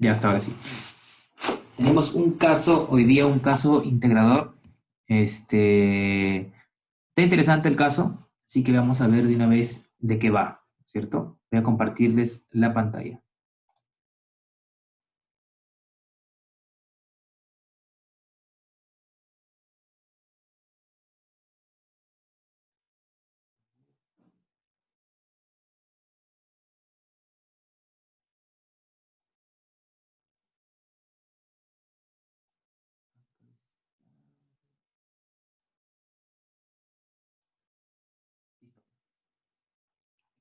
Ya está, ahora sí. Tenemos un caso, hoy día un caso integrador. Está interesante el caso, así que vamos a ver de una vez de qué va, ¿cierto? Voy a compartirles la pantalla. Listo.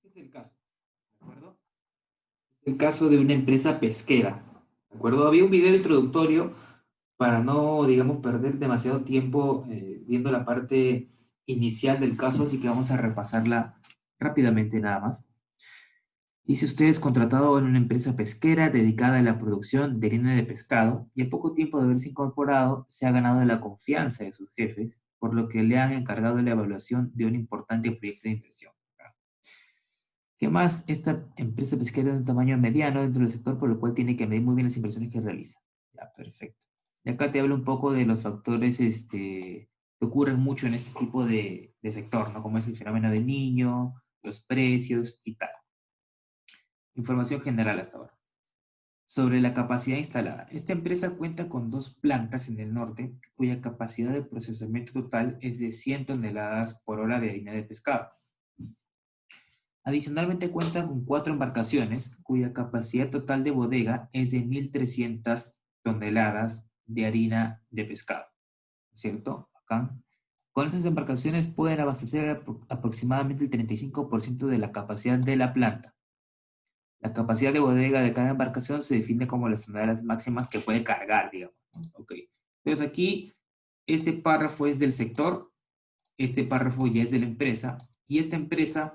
Este es el caso, ¿de acuerdo? El caso de una empresa pesquera, ¿de acuerdo? Había un video introductorio para no, digamos, perder demasiado tiempo viendo la parte inicial del caso, así que vamos a repasarla rápidamente nada más. Dice usted es contratado en una empresa pesquera dedicada a la producción de harina de pescado y al poco tiempo de haberse incorporado se ha ganado la confianza de sus jefes, por lo que le han encargado la evaluación de un importante proyecto de inversión. ¿Qué más? Esta empresa pesquera es de un tamaño mediano dentro del sector, por lo cual tiene que medir muy bien las inversiones que realiza. Ya, perfecto. Y acá te hablo un poco de los factores que ocurren mucho en este tipo de sector, ¿no? Como es el fenómeno del niño, los precios y tal. Información general hasta ahora. Sobre la capacidad instalada. Esta empresa cuenta con dos plantas en el norte, cuya capacidad de procesamiento total es de 100 toneladas por hora de harina de pescado. Adicionalmente cuenta con cuatro embarcaciones, cuya capacidad total de bodega es de 1.300 toneladas de harina de pescado. ¿Cierto? Acá. Con estas embarcaciones pueden abastecer aproximadamente el 35% de la capacidad de la planta. La capacidad de bodega de cada embarcación se define como las toneladas máximas que puede cargar, digamos. Ok. Entonces aquí, este párrafo es del sector, este párrafo ya es de la empresa, y esta empresa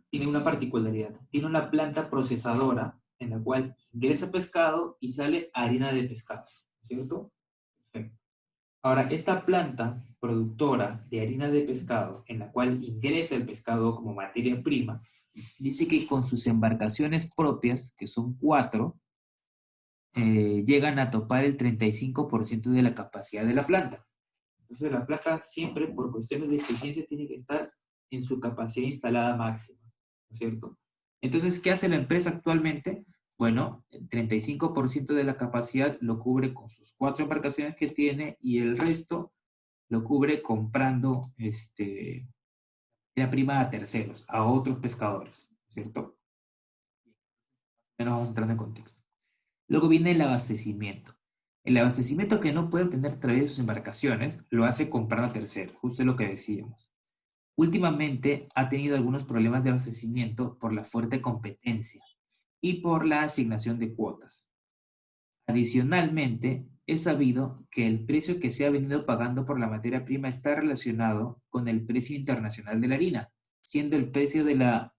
tiene una particularidad. Tiene una planta procesadora en la cual ingresa pescado y sale harina de pescado, ¿cierto? Perfecto. Ahora, esta planta productora de harina de pescado, en la cual ingresa el pescado como materia prima, dice que con sus embarcaciones propias, que son cuatro, llegan a topar el 35% de la capacidad de la planta. Entonces la planta siempre, por cuestiones de eficiencia, tiene que estar en su capacidad instalada máxima, ¿no es cierto? Entonces, ¿qué hace la empresa actualmente? Bueno, el 35% de la capacidad lo cubre con sus cuatro embarcaciones que tiene y el resto lo cubre comprando la prima a terceros, a otros pescadores, ¿cierto? Menos vamos entrando en contexto. Luego viene el abastecimiento. El abastecimiento que no puede obtener a través de sus embarcaciones lo hace comprando a terceros, justo lo que decíamos. Últimamente ha tenido algunos problemas de abastecimiento por la fuerte competencia y por la asignación de cuotas. Adicionalmente, es sabido que el precio que se ha venido pagando por la materia prima está relacionado con el precio internacional de la harina, siendo el precio de la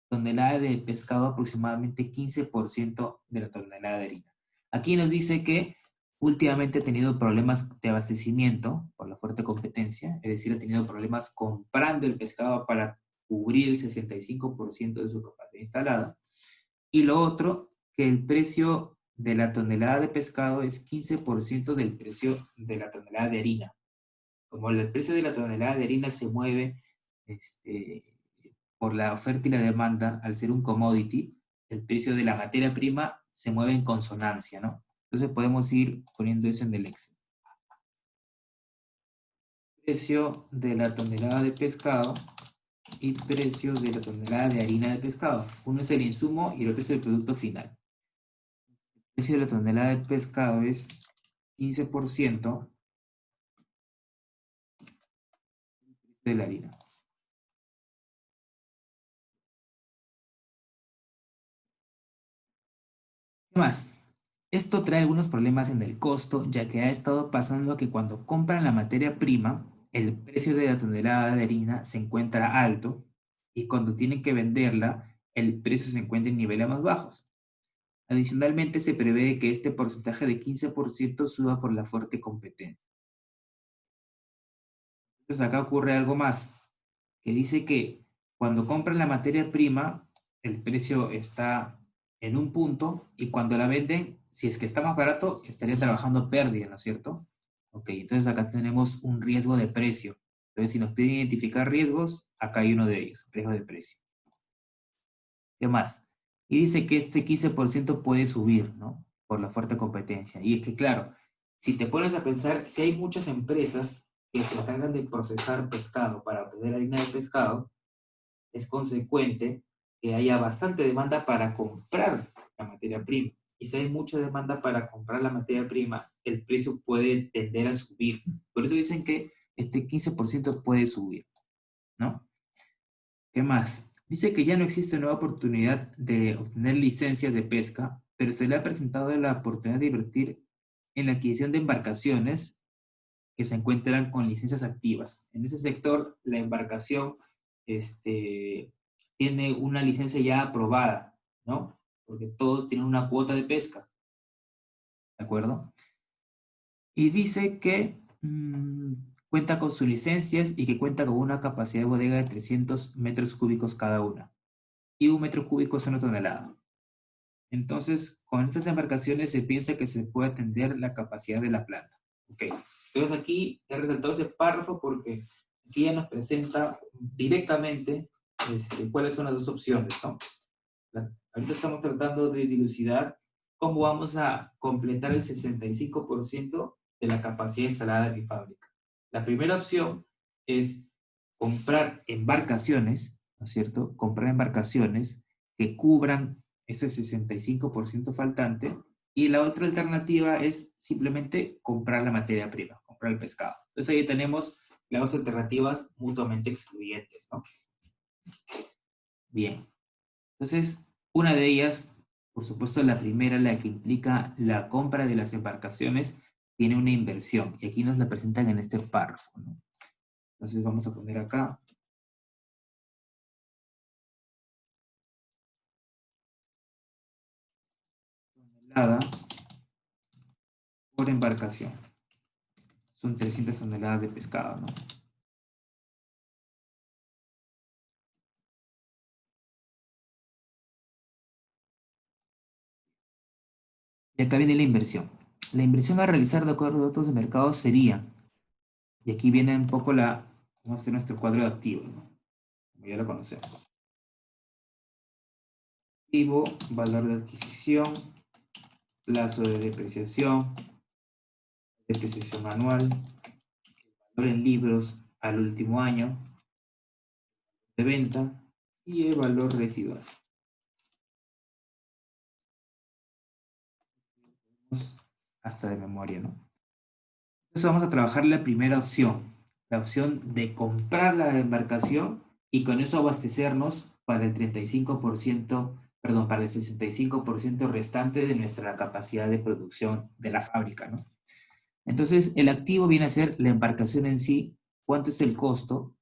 tonelada de pescado aproximadamente 15% de la tonelada de harina. Aquí nos dice que últimamente ha tenido problemas de abastecimiento por la fuerte competencia, es decir, ha tenido problemas comprando el pescado para cubrir el 65% de su capacidad instalada. Y lo otro, que el precio de la tonelada de pescado es 15% del precio de la tonelada de harina. Como el precio de la tonelada de harina se mueve este, por la oferta y la demanda, al ser un commodity, el precio de la materia prima se mueve en consonancia, ¿no? Entonces podemos ir poniendo eso en el Excel. Precio de la tonelada de pescado y precio de la tonelada de harina de pescado. Uno es el insumo y el otro es el producto final. El precio de la tonelada de pescado es 15% de la harina. ¿Qué más? Esto trae algunos problemas en el costo, ya que ha estado pasando que cuando compran la materia prima, el precio de la tonelada de harina se encuentra alto y cuando tienen que venderla, el precio se encuentra en niveles más bajos. Adicionalmente, se prevé que este porcentaje de 15% suba por la fuerte competencia. Entonces acá ocurre algo más, que dice que cuando compran la materia prima, el precio está en un punto y cuando la venden, si es que está más barato, estaría trabajando pérdida, ¿no es cierto? Ok, entonces acá tenemos un riesgo de precio. Entonces, si nos piden identificar riesgos, acá hay uno de ellos, riesgo de precio. ¿Qué más? Y dice que este 15% puede subir, ¿no? Por la fuerte competencia. Y es que, claro, si te pones a pensar, si hay muchas empresas que se encargan de procesar pescado para obtener harina de pescado, es consecuente que haya bastante demanda para comprar la materia prima. Y si hay mucha demanda para comprar la materia prima, el precio puede tender a subir. Por eso dicen que este 15% puede subir, ¿no? ¿Qué más? Dice que ya no existe nueva oportunidad de obtener licencias de pesca, pero se le ha presentado la oportunidad de invertir en la adquisición de embarcaciones que se encuentran con licencias activas. En ese sector, la embarcación tiene una licencia ya aprobada, ¿no? Porque todos tienen una cuota de pesca, ¿de acuerdo? Y dice que cuenta con sus licencias y que cuenta con una capacidad de bodega de 300 metros cúbicos cada una. Y un metro cúbico es una tonelada. Entonces, con estas embarcaciones se piensa que se puede atender la capacidad de la planta. Ok. Entonces aquí he resaltado ese párrafo porque aquí ya nos presenta directamente cuáles son las dos opciones, ¿no? Ahorita estamos tratando de dilucidar cómo vamos a completar el 65% de la capacidad instalada en mi fábrica. La primera opción es comprar embarcaciones, ¿no es cierto? Comprar embarcaciones que cubran ese 65% faltante. Y la otra alternativa es simplemente comprar la materia prima, comprar el pescado. Entonces ahí tenemos las dos alternativas mutuamente excluyentes, ¿no? Bien. Entonces, una de ellas, por supuesto, la primera, la que implica la compra de las embarcaciones, tiene una inversión. Y aquí nos la presentan en este párrafo, ¿no? Entonces vamos a poner acá, tonelada por embarcación. Son 300 toneladas de pescado, ¿no? Y acá viene la inversión. La inversión a realizar de acuerdo a datos de mercado sería, y aquí viene un poco vamos a hacer nuestro cuadro de activos, ¿no? Como ya lo conocemos. Activo, valor de adquisición, plazo de depreciación anual, valor en libros al último año de venta y el valor residual. Hasta de memoria, ¿no? Entonces vamos a trabajar la primera opción, la opción de comprar la embarcación y con eso abastecernos para el 35%, perdón, para el 65% restante de nuestra capacidad de producción de la fábrica, ¿no? Entonces, el activo viene a ser la embarcación en sí, cuánto es el costo,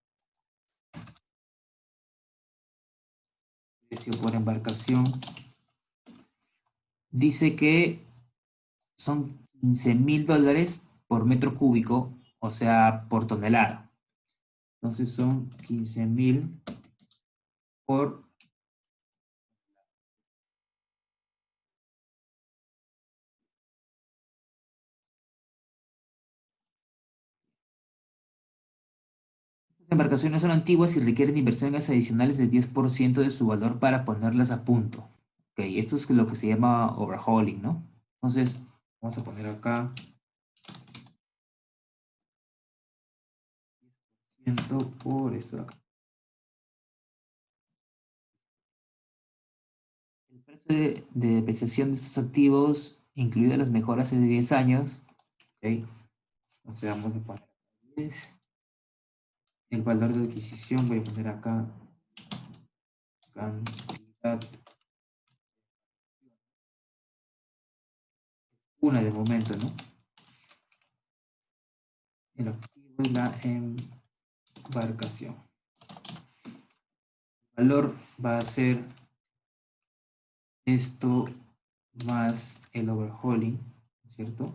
precio por embarcación. Dice que son $15,000 por metro cúbico, o sea, por tonelada. Entonces son 15,000 por... Estas embarcaciones son antiguas y requieren inversiones adicionales del 10% de su valor para ponerlas a punto. Ok, esto es lo que se llama overhauling, ¿no? Entonces, vamos a poner acá 100 por esto de acá. El precio de depreciación de estos activos, incluidas las mejoras, es de 10 años. Ok, entonces vamos a poner 10. El valor de adquisición, voy a poner acá cantidad, una de momento, ¿no? El activo es la embarcación. El valor va a ser esto más el overhauling, ¿cierto?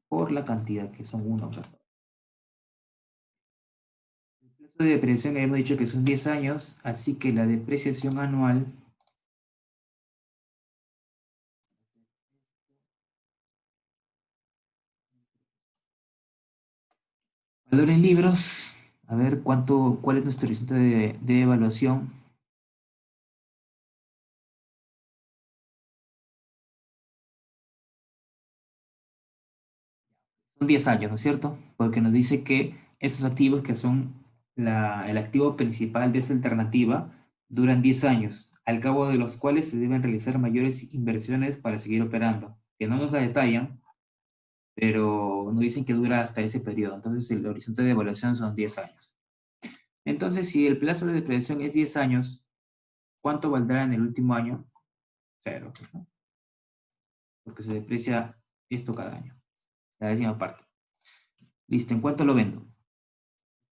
Por la cantidad que son 1. El plazo de depreciación habíamos dicho que son 10 años, así que la depreciación anual Valor en libros, a ver cuál es nuestro horizonte de evaluación. Son 10 años, ¿no es cierto? Porque nos dice que esos activos que son el activo principal de esta alternativa duran 10 años, al cabo de los cuales se deben realizar mayores inversiones para seguir operando, que no nos la detallan, pero nos dicen que dura hasta ese periodo. Entonces el horizonte de evaluación son 10 años. Entonces, si el plazo de depreciación es 10 años, ¿cuánto valdrá en el último año? Cero, ¿no? Porque se deprecia esto cada año, la décima parte. Listo, ¿en cuánto lo vendo?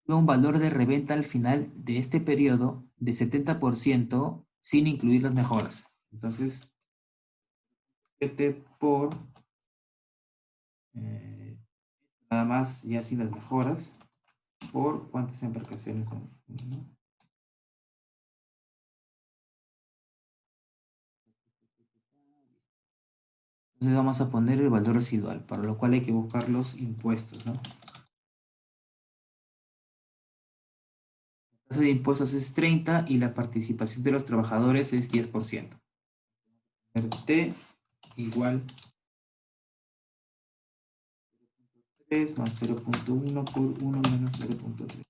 Un valor de reventa al final de este periodo de 70% sin incluir las mejoras. Entonces, 7 por, eh, nada más ya sin las mejoras, por cuántas embarcaciones son. Entonces vamos a poner el valor residual, para lo cual hay que buscar los impuestos, ¿no? La tasa de impuestos es 30 y la participación de los trabajadores es 10%. T igual 3 más 0.1 por 1 menos 0.3.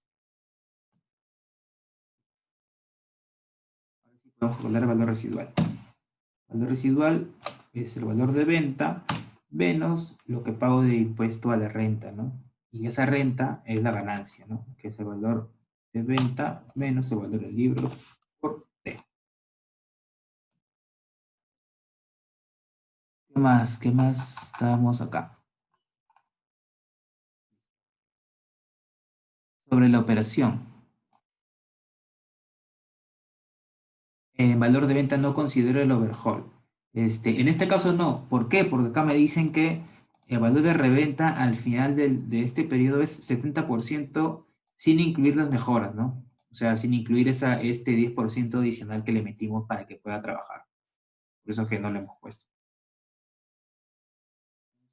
Ahora sí podemos calcular el valor residual. El valor residual es el valor de venta menos lo que pago de impuesto a la renta, ¿no? Y esa renta es la ganancia, ¿no? Que es el valor de venta menos el valor de libros por T. ¿Qué más? ¿Qué más estábamos acá? Sobre la operación. En valor de venta no considero el overhaul. En este caso no. ¿Por qué? Porque acá me dicen que el valor de reventa al final de este periodo es 70% sin incluir las mejoras, ¿no? O sea, sin incluir este 10% adicional que le metimos para que pueda trabajar. Por eso que no le hemos puesto.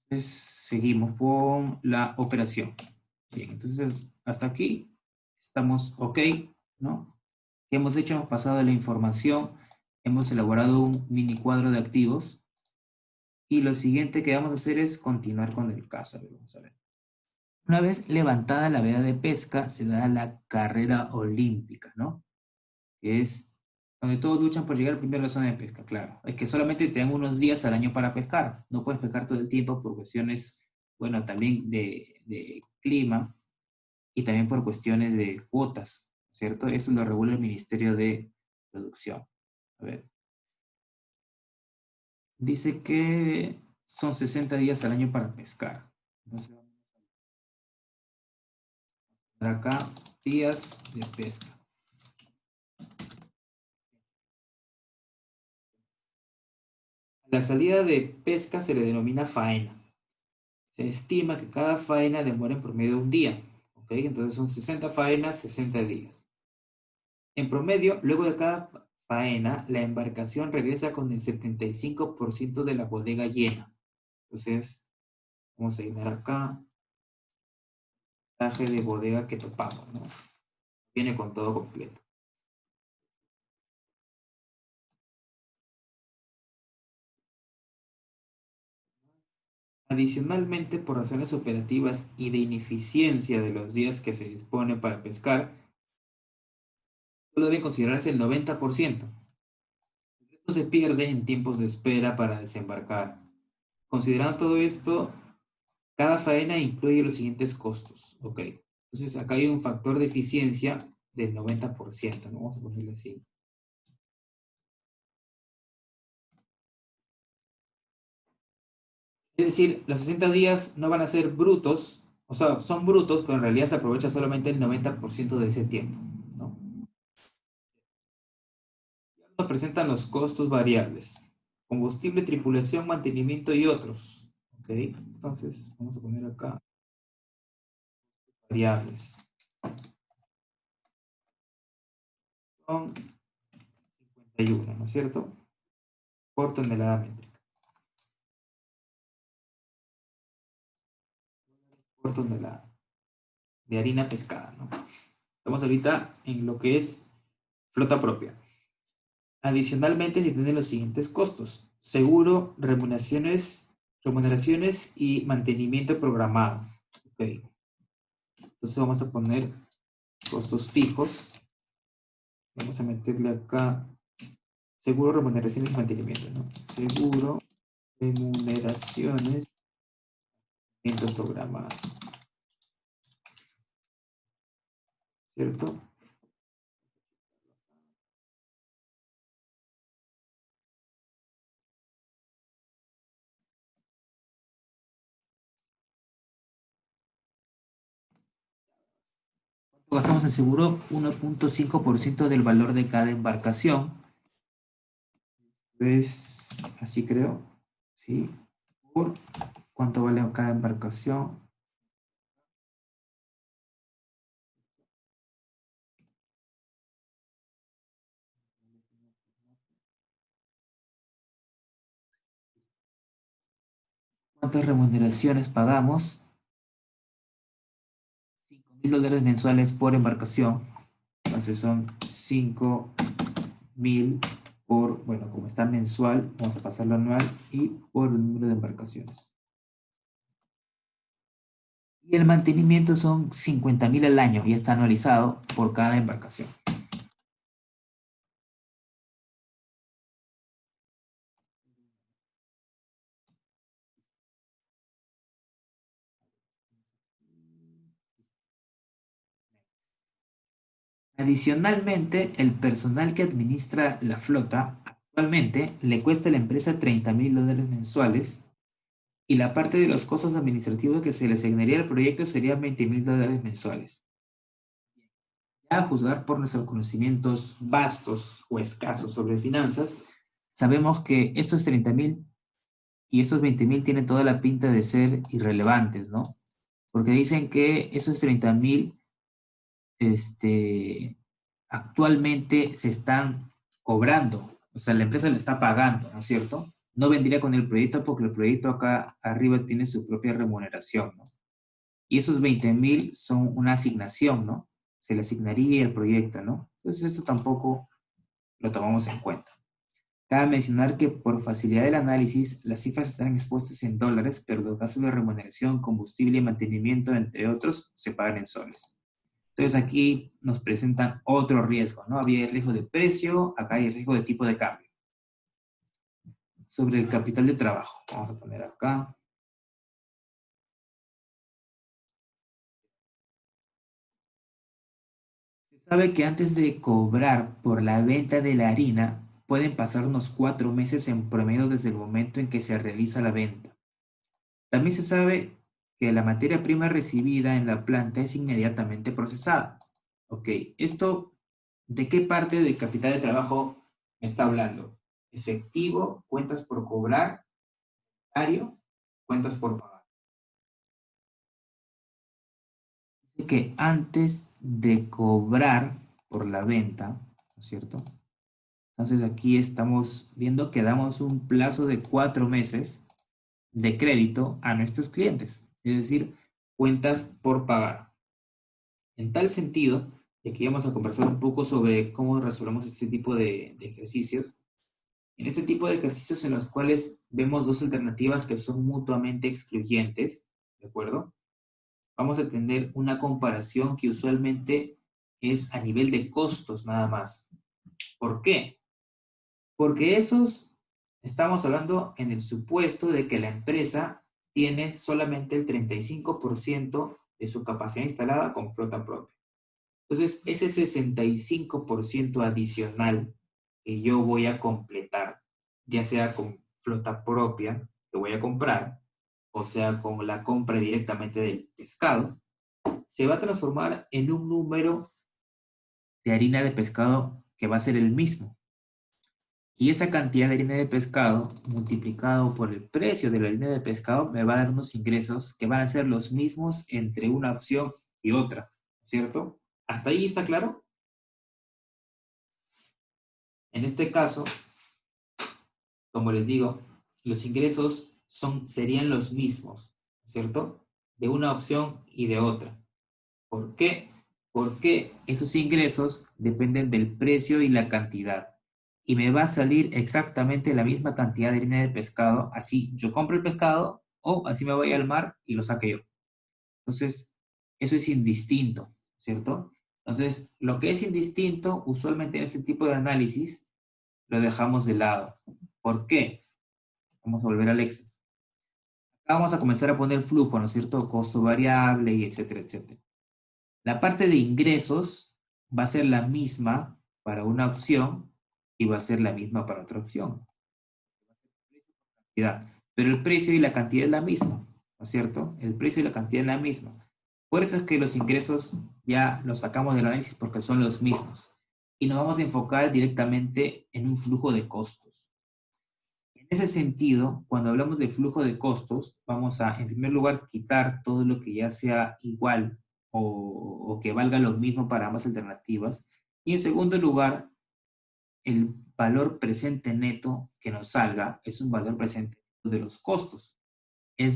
Entonces, seguimos con la operación. Bien, entonces hasta aquí estamos ok, ¿no? ¿Qué hemos hecho? Hemos pasado la información, hemos elaborado un mini cuadro de activos y lo siguiente que vamos a hacer es continuar con el caso. A ver, vamos a ver. Una vez levantada la veda de pesca, se da la carrera olímpica, ¿no? Que es donde todos luchan por llegar primero a la zona de pesca, claro. Es que solamente te dan unos días al año para pescar. No puedes pescar todo el tiempo por cuestiones, bueno, también de clima y también por cuestiones de cuotas, ¿cierto? Eso lo regula el Ministerio de Producción. A ver, dice que son 60 días al año para pescar. Entonces, acá, días de pesca. La salida de pesca se le denomina faena. Se estima que cada faena demora en promedio un día. ¿Ok? Entonces son 60 faenas, 60 días. En promedio, luego de cada faena, la embarcación regresa con el 75% de la bodega llena. Entonces, vamos a llenar acá el traje de bodega que topamos, ¿no? Viene con todo completo. Adicionalmente, por razones operativas y de ineficiencia de los días que se dispone para pescar, solo debe considerarse el 90%. Esto se pierde en tiempos de espera para desembarcar. Considerando todo esto, cada faena incluye los siguientes costos. Ok. Entonces, acá hay un factor de eficiencia del 90%, ¿no? Vamos a ponerle así. Es decir, los 60 días no van a ser brutos, o sea, son brutos, pero en realidad se aprovecha solamente el 90% de ese tiempo, ¿no? Nos presentan los costos variables. Combustible, tripulación, mantenimiento y otros. Ok, entonces vamos a poner acá variables. Son 51, ¿no es cierto? Por tonelada métrica. Por tonelada. de harina pescada, ¿no? Estamos ahorita en lo que es flota propia. Adicionalmente, se tienen los siguientes costos: seguro, remuneraciones y mantenimiento programado. Ok. Entonces vamos a poner costos fijos. Vamos a meterle acá seguro, remuneraciones y mantenimiento, ¿no? Seguro, remuneraciones, mantenimiento programado, ¿cierto? Gastamos en seguro 1.5% del valor de cada embarcación. Pues así creo, ¿sí? Por cuánto vale cada embarcación. ¿Cuántas remuneraciones pagamos? $5.000 mensuales por embarcación. Entonces son 5.000 por, bueno, como está mensual, vamos a pasarlo anual y por el número de embarcaciones. Y el mantenimiento son 50.000 al año y está anualizado por cada embarcación. Adicionalmente, el personal que administra la flota actualmente le cuesta a la empresa $30.000 mensuales y la parte de los costos administrativos que se le asignaría al proyecto sería $20.000 mensuales. Ya a juzgar por nuestros conocimientos vastos o escasos sobre finanzas, sabemos que estos 30.000 y estos 20.000 tienen toda la pinta de ser irrelevantes, ¿no? Porque dicen que esos 30.000 actualmente se están cobrando, o sea, la empresa le está pagando, ¿no es cierto? No vendría con el proyecto porque el proyecto acá arriba tiene su propia remuneración, ¿no? Y esos 20.000 son una asignación, ¿no? Se le asignaría el proyecto, ¿no? Entonces eso tampoco lo tomamos en cuenta. Cabe mencionar que por facilidad del análisis, las cifras están expuestas en dólares, pero los gastos de remuneración, combustible y mantenimiento, entre otros, se pagan en soles. Entonces aquí nos presentan otro riesgo, ¿no? Había el riesgo de precio, acá hay el riesgo de tipo de cambio. Sobre el capital de trabajo, vamos a poner acá. Se sabe que antes de cobrar por la venta de la harina, pueden pasar unos 4 meses en promedio desde el momento en que se realiza la venta. También se sabe que la materia prima recibida en la planta es inmediatamente procesada. Ok, esto, ¿de qué parte del capital de trabajo me está hablando? Efectivo, cuentas por cobrar, inventario, cuentas por pagar. Dice que antes de cobrar por la venta, ¿no es cierto? Entonces aquí estamos viendo que damos un plazo de 4 meses de crédito a nuestros clientes, es decir, cuentas por pagar. En tal sentido, y aquí vamos a conversar un poco sobre cómo resolvemos este tipo de ejercicios. En este tipo de ejercicios en los cuales vemos dos alternativas que son mutuamente excluyentes, ¿de acuerdo? Vamos a tener una comparación que usualmente es a nivel de costos nada más. ¿Por qué? Porque estamos hablando en el supuesto de que la empresa tiene solamente el 35% de su capacidad instalada con flota propia. Entonces, ese 65% adicional que yo voy a completar, ya sea con flota propia que voy a comprar, o sea, con la compra directamente del pescado, se va a transformar en un número de harina de pescado que va a ser el mismo. Y esa cantidad de harina de pescado multiplicado por el precio de la harina de pescado me va a dar unos ingresos que van a ser los mismos entre una opción y otra, ¿cierto? ¿Hasta ahí está claro? En este caso, como les digo, los ingresos serían los mismos, ¿cierto? De una opción y de otra. ¿Por qué? Porque esos ingresos dependen del precio y la cantidad. Y me va a salir exactamente la misma cantidad de harina de pescado, así yo compro el pescado o así me voy al mar y lo saque yo. Entonces, eso es indistinto, ¿cierto? Entonces, lo que es indistinto, usualmente en este tipo de análisis, lo dejamos de lado. ¿Por qué? Vamos a volver al Excel. Acá vamos a comenzar a poner flujo, ¿no es cierto? Costo variable y etcétera, etcétera. La parte de ingresos va a ser la misma para una opción y va a ser la misma para otra opción. Pero el precio y la cantidad es la misma, ¿no es cierto? El precio y la cantidad es la misma. Por eso es que los ingresos ya los sacamos del análisis porque son los mismos. Y nos vamos a enfocar directamente en un flujo de costos. En ese sentido, cuando hablamos de flujo de costos, vamos a, en primer lugar, quitar todo lo que ya sea igual o que valga lo mismo para ambas alternativas. Y en segundo lugar, el valor presente neto que nos salga es un valor presente de los costos. Es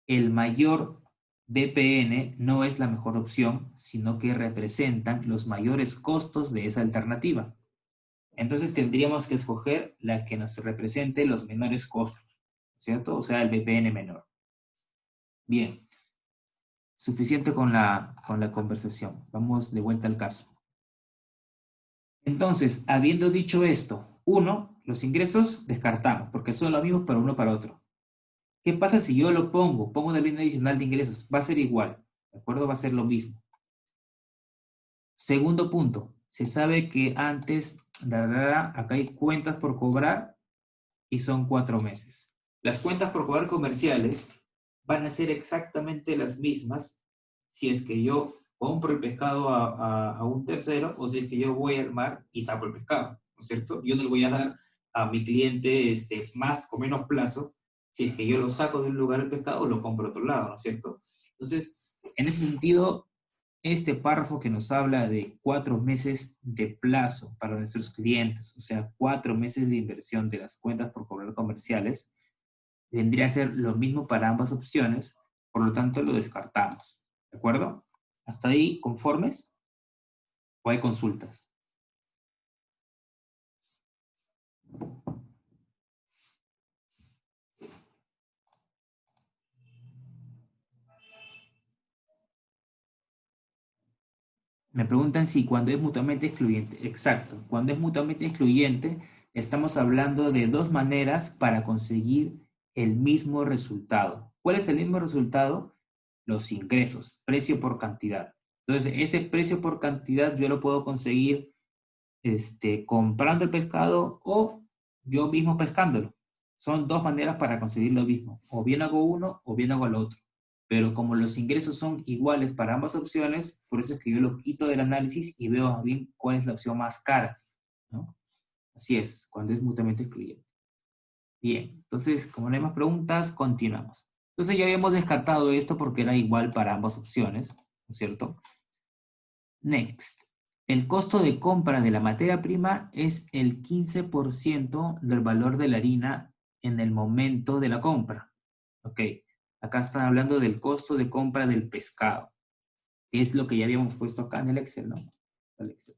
el mayor BPN no es la mejor opción, sino que representan los mayores costos de esa alternativa. Entonces tendríamos que escoger la que nos represente los menores costos, ¿cierto? O sea, el BPN menor. Bien, suficiente con la conversación. Vamos de vuelta al caso. Entonces, habiendo dicho esto, uno, los ingresos descartamos, porque son los mismos para uno para otro. ¿Qué pasa si yo lo pongo? Pongo una línea adicional de ingresos. Va a ser igual, ¿de acuerdo? Va a ser lo mismo. Segundo punto, se sabe que antes, acá hay cuentas por cobrar y son 4 meses. Las cuentas por cobrar comerciales van a ser exactamente las mismas si es que yo compro el pescado a un tercero o si es que yo voy al mar y saco el pescado, ¿no es cierto? Yo no le voy a dar a mi cliente más o menos plazo si es que yo lo saco de un lugar el pescado o lo compro a otro lado, ¿no es cierto? Entonces, en ese sentido, este párrafo que nos habla de 4 meses de plazo para nuestros clientes, o sea, 4 meses de inversión de las cuentas por cobrar comerciales, vendría a ser lo mismo para ambas opciones, por lo tanto lo descartamos. ¿De acuerdo? ¿Hasta ahí conformes o hay consultas? Me preguntan si cuando es mutuamente excluyente. Exacto. Cuando es mutuamente excluyente, estamos hablando de dos maneras para conseguir el mismo resultado. ¿Cuál es el mismo resultado? Los ingresos, precio por cantidad. Entonces, ese precio por cantidad yo lo puedo conseguir comprando el pescado o yo mismo pescándolo. Son dos maneras para conseguir lo mismo. O bien hago uno o bien hago el otro. Pero como los ingresos son iguales para ambas opciones, por eso es que yo lo quito del análisis y veo más bien cuál es la opción más cara, ¿no? Así es, cuando es mutuamente excluyente. Bien, entonces, como no hay más preguntas, continuamos. Entonces ya habíamos descartado esto porque era igual para ambas opciones, ¿no es cierto? Next. El costo de compra de la materia prima es el 15% del valor de la harina en el momento de la compra. Ok, acá están hablando del costo de compra del pescado, que es lo que ya habíamos puesto acá en el Excel, ¿no? El Excel.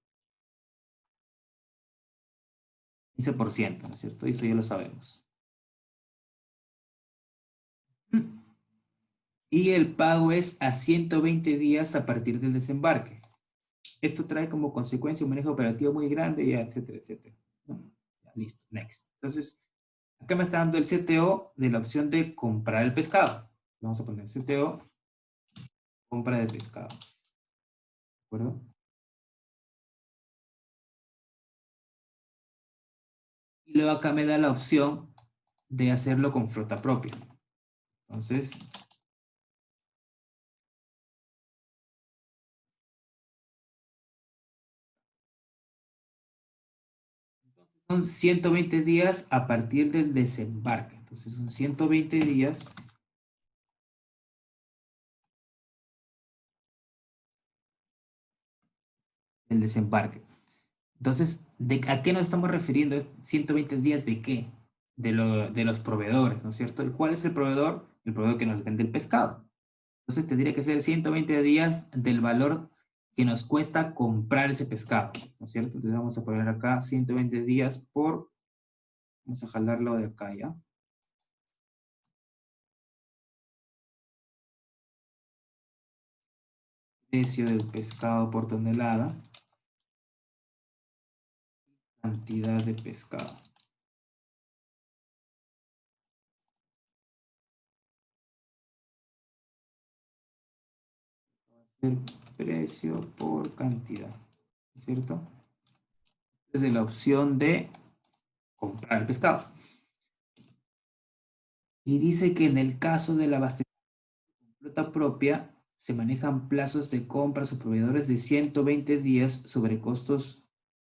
15%, ¿no es cierto? Eso ya lo sabemos. Y el pago es a 120 días a partir del desembarque. Esto trae como consecuencia un manejo operativo muy grande, y etcétera, etcétera. ¿No? Ya, listo, next. Entonces, acá me está dando el CTO de la opción de comprar el pescado. Vamos a poner CTO, compra de pescado. ¿De acuerdo? Y luego acá me da la opción de hacerlo con flota propia. Entonces, son 120 días a partir del desembarque. Entonces, son 120 días del desembarque. Entonces, ¿a qué nos estamos refiriendo? ¿Es 120 días de qué? De los proveedores, ¿no es cierto? ¿Y cuál es el proveedor? El proveedor que nos vende el pescado. Entonces tendría que ser 120 días del valor que nos cuesta comprar ese pescado, ¿no es cierto? Entonces vamos a poner acá 120 días por, vamos a jalarlo de acá ya. Precio del pescado por tonelada, cantidad de pescado. El precio por cantidad, ¿no es cierto? Desde la opción de comprar el pescado. Y dice que en el caso del abastecimiento de flota propia, se manejan plazos de compras o proveedores de 120 días sobre costos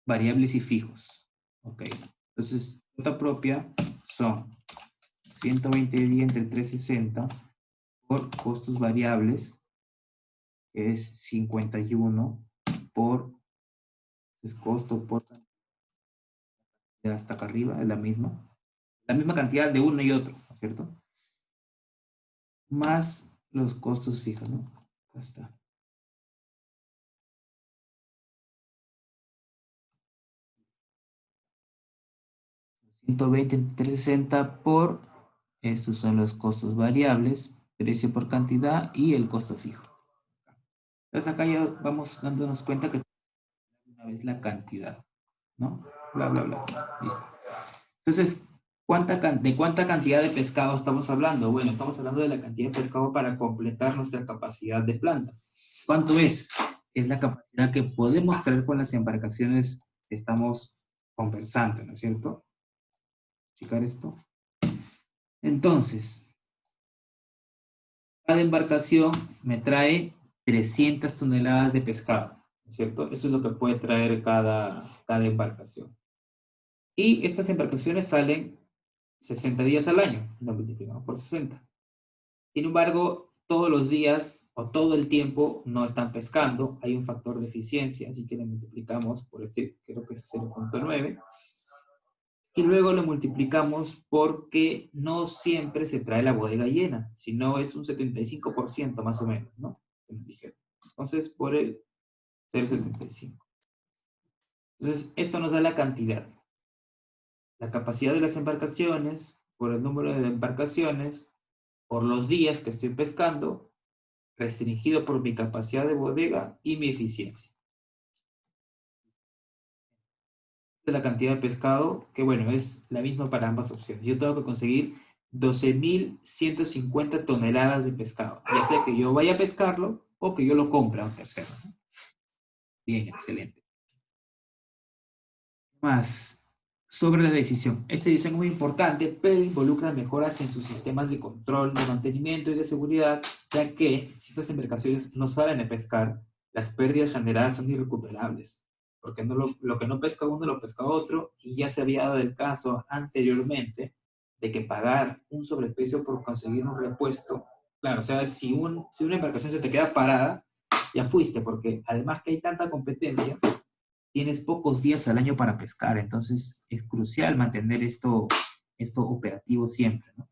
variables y fijos. Ok. Entonces, flota propia son 120 días entre 360 por costos variables, que es 51 por es costo por hasta acá arriba, es la misma cantidad de uno y otro, ¿no es cierto? Más los costos fijos, ¿no? Acá está. 120 entre 360 por, estos son los costos variables, precio por cantidad y el costo fijo. Entonces acá ya vamos dándonos cuenta que una vez la cantidad, ¿no? Bla, bla, bla. Listo. Entonces, ¿de cuánta cantidad de pescado estamos hablando? Bueno, estamos hablando de la cantidad de pescado para completar nuestra capacidad de planta. ¿Cuánto es? Es la capacidad que podemos traer con las embarcaciones que estamos conversando, ¿no es cierto? Checar esto. Entonces, cada embarcación me trae 300 toneladas de pescado, ¿no es cierto? Eso es lo que puede traer cada embarcación. Y estas embarcaciones salen 60 días al año, lo multiplicamos por 60. Sin embargo, todos los días o todo el tiempo no están pescando, hay un factor de eficiencia, así que lo multiplicamos por este, creo que es 0.9, y luego lo multiplicamos porque no siempre se trae la bodega llena, sino es un 75% más o menos, ¿no? Entonces, por el 0.75. Entonces, esto nos da la cantidad, la capacidad de las embarcaciones, por el número de embarcaciones, por los días que estoy pescando, restringido por mi capacidad de bodega y mi eficiencia. De la cantidad de pescado, que bueno, es la misma para ambas opciones. Yo tengo que conseguir 12.150 toneladas de pescado, ya sea que yo vaya a pescarlo o que yo lo compre a un tercero, ¿no? Bien, excelente. Más sobre la decisión. Esta decisión es muy importante, pero involucra mejoras en sus sistemas de control, de mantenimiento y de seguridad, ya que si estas embarcaciones no salen de pescar, las pérdidas generadas son irrecuperables, porque no lo que no pesca uno lo pesca otro, y ya se había dado el caso anteriormente de que pagar un sobreprecio por conseguir un repuesto, claro, o sea, si una embarcación se te queda parada, ya fuiste, porque además que hay tanta competencia, tienes pocos días al año para pescar, entonces es crucial mantener esto operativo siempre, ¿no?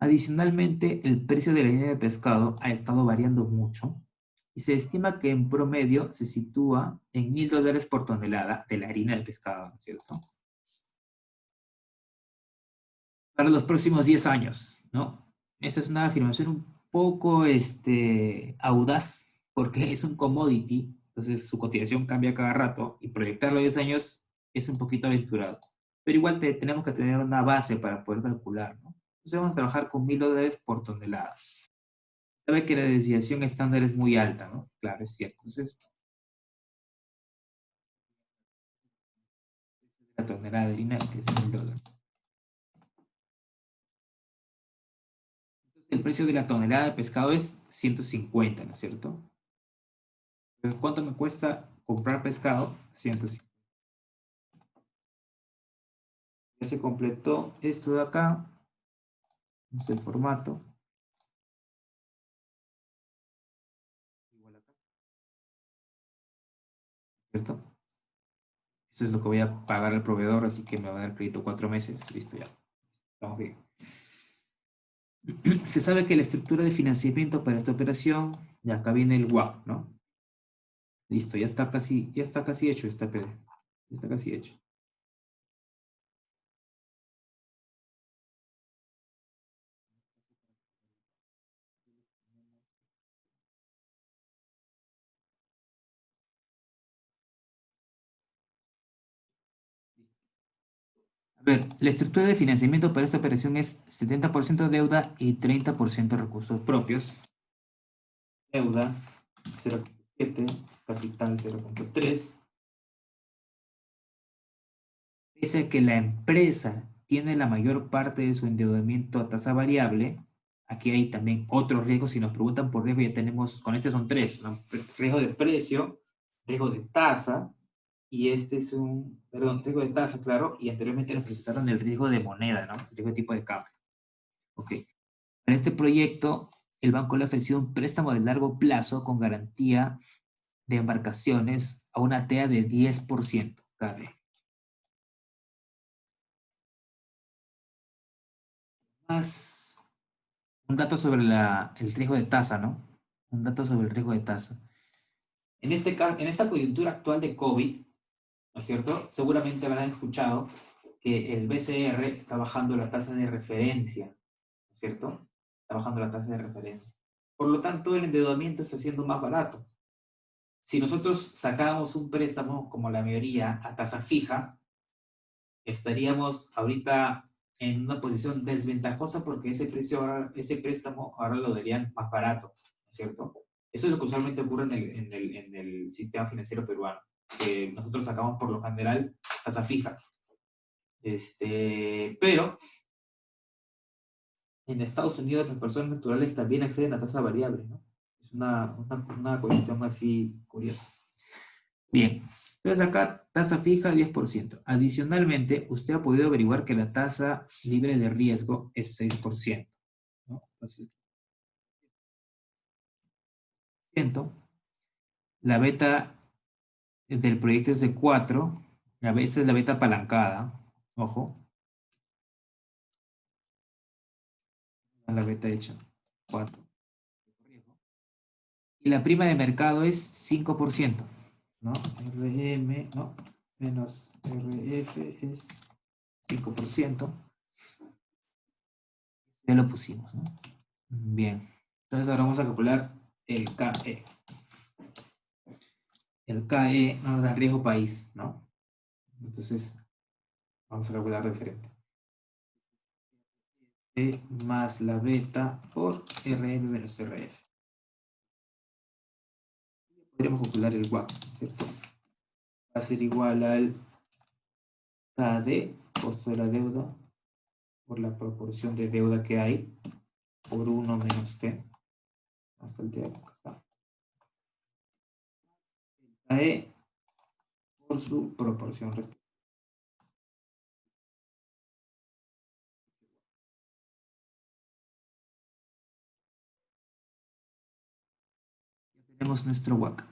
Adicionalmente, el precio de la línea de pescado ha estado variando mucho y se estima que en promedio se sitúa en $1.000 por tonelada de la harina de pescado, ¿no es cierto? Para los próximos 10 años, ¿no? Esta es una afirmación un poco audaz porque es un commodity, entonces su cotización cambia cada rato y proyectarlo a 10 años es un poquito aventurado. Pero igual tenemos que tener una base para poder calcular, ¿no? Entonces vamos a trabajar con $1.000 por tonelada. Sabe que la desviación estándar es muy alta, ¿no? Claro, es cierto. Entonces, la tonelada de harina que es $1.000. El precio de la tonelada de pescado es 150, ¿no es cierto? Entonces, ¿cuánto me cuesta comprar pescado? 150. Ya se completó esto de acá. Este es el formato. Igual acá, ¿cierto? Eso es lo que voy a pagar al proveedor, así que me va a dar crédito 4 meses. Listo, ya. Estamos bien. Se sabe que la estructura de financiamiento para esta operación, ya acá viene el WAP, ¿no? Listo, ya está casi hecho esta PD. Ya está casi hecho. A ver, la estructura de financiamiento para esta operación es 70% deuda y 30% recursos propios. Deuda 0,7, capital 0,3. Pese a que la empresa tiene la mayor parte de su endeudamiento a tasa variable, aquí hay también otros riesgos. Si nos preguntan por riesgo, ya tenemos, con este son tres, ¿no? Riesgo de precio, riesgo de tasa, y este es un, perdón, riesgo de tasa, claro, y anteriormente nos presentaron el riesgo de moneda, ¿no? El riesgo de tipo de cambio. Ok. Para este proyecto, el banco le ha ofrecido un préstamo de largo plazo con garantía de embarcaciones a una TEA de 10% cada vez. Más un dato sobre el riesgo de tasa, ¿no? Un dato sobre el riesgo de tasa. En este caso, en esta coyuntura actual de COVID, ¿no es cierto? Seguramente habrán escuchado que el BCR está bajando la tasa de referencia, ¿no es cierto? Está bajando la tasa de referencia. Por lo tanto, el endeudamiento está siendo más barato. Si nosotros sacábamos un préstamo, como la mayoría, a tasa fija, estaríamos ahorita en una posición desventajosa porque ese préstamo ahora lo darían más barato, ¿no es cierto? Eso es lo que usualmente ocurre en el sistema financiero peruano, que nosotros sacamos por lo general tasa fija. Pero en Estados Unidos las personas naturales también acceden a tasa variable, ¿no? Es una cuestión así curiosa. Bien, entonces acá tasa fija 10%. Adicionalmente, usted ha podido averiguar que la tasa libre de riesgo es 6%, ¿no? Entonces, la beta del proyecto es de 4. Esta es la beta apalancada. Ojo, la beta hecha 4. Y la prima de mercado es 5%, ¿no? RM, ¿no? Menos RF es 5%. Ya lo pusimos, ¿no? Bien. Entonces ahora vamos a calcular el KE. El KE nos da riesgo país, ¿no? Entonces vamos a calcular diferente. E más la beta por RM menos RF. Podríamos calcular el WACC, ¿cierto? Va a ser igual al KD, costo de la deuda, por la proporción de deuda que hay, por 1 menos T, hasta el T, acá está. KE por su proporción respectiva. Ya tenemos nuestro WACC.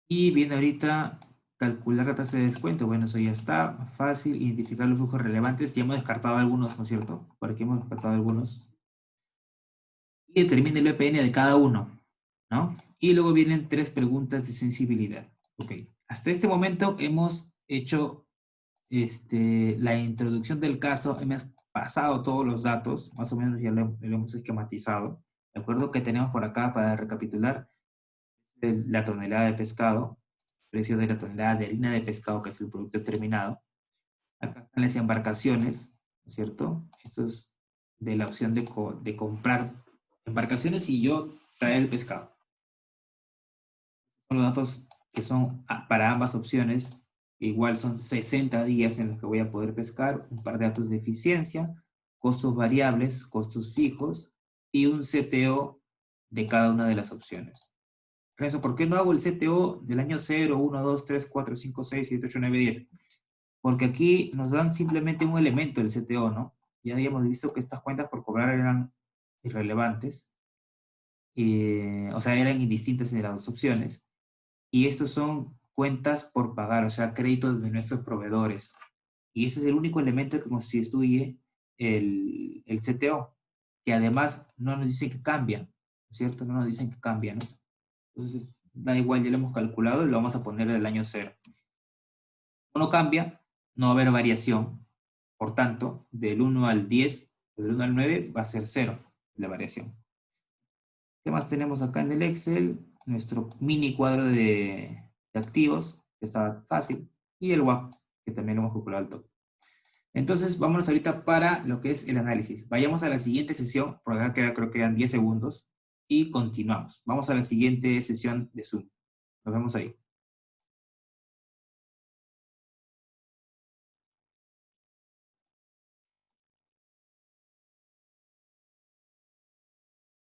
Y viene ahorita calcular la tasa de descuento. Bueno, eso ya está. Fácil. Identificar los flujos relevantes. Ya hemos descartado algunos, ¿no es cierto? Por aquí hemos descartado algunos. Y determine el VPN de cada uno, ¿no? Y luego vienen 3 preguntas de sensibilidad. Ok. Hasta este momento hemos hecho la introducción del caso. Hemos pasado todos los datos. Más o menos ya lo hemos esquematizado. ¿De acuerdo? Que tenemos por acá para recapitular? La tonelada de pescado, precio de la tonelada de harina de pescado, que es el producto terminado. Acá están las embarcaciones, ¿no es cierto? Esto es de la opción de comprar embarcaciones y yo traer el pescado. Son los datos que son para ambas opciones. Igual son 60 días en los que voy a poder pescar, un par de datos de eficiencia, costos variables, costos fijos y un CTO de cada una de las opciones. Renzo, ¿por qué no hago el CTO del año 0, 1, 2, 3, 4, 5, 6, 7, 8, 9, 10? Porque aquí nos dan simplemente un elemento del CTO, ¿no? Ya habíamos visto que estas cuentas por cobrar eran irrelevantes, o sea, eran indistintas en las dos opciones. Y estos son cuentas por pagar, o sea, créditos de nuestros proveedores. Y ese es el único elemento que constituye el CTO. que además no nos dicen que cambian, ¿no es cierto? No nos dicen que cambian, ¿no? Entonces, da igual, ya lo hemos calculado y lo vamos a poner en el año cero. No cambia, no va a haber variación. Por tanto, del 1 al 10, del 1 al 9 va a ser 0 la variación. ¿Qué más tenemos acá en el Excel? Nuestro mini cuadro de activos, que está fácil, y el WAP, que también lo hemos calculado al toque. Entonces, vámonos ahorita para lo que es el análisis. Vayamos a la siguiente sesión, por acá creo que quedan 10 segundos, y continuamos. Vamos a la siguiente sesión de Zoom. Nos vemos ahí.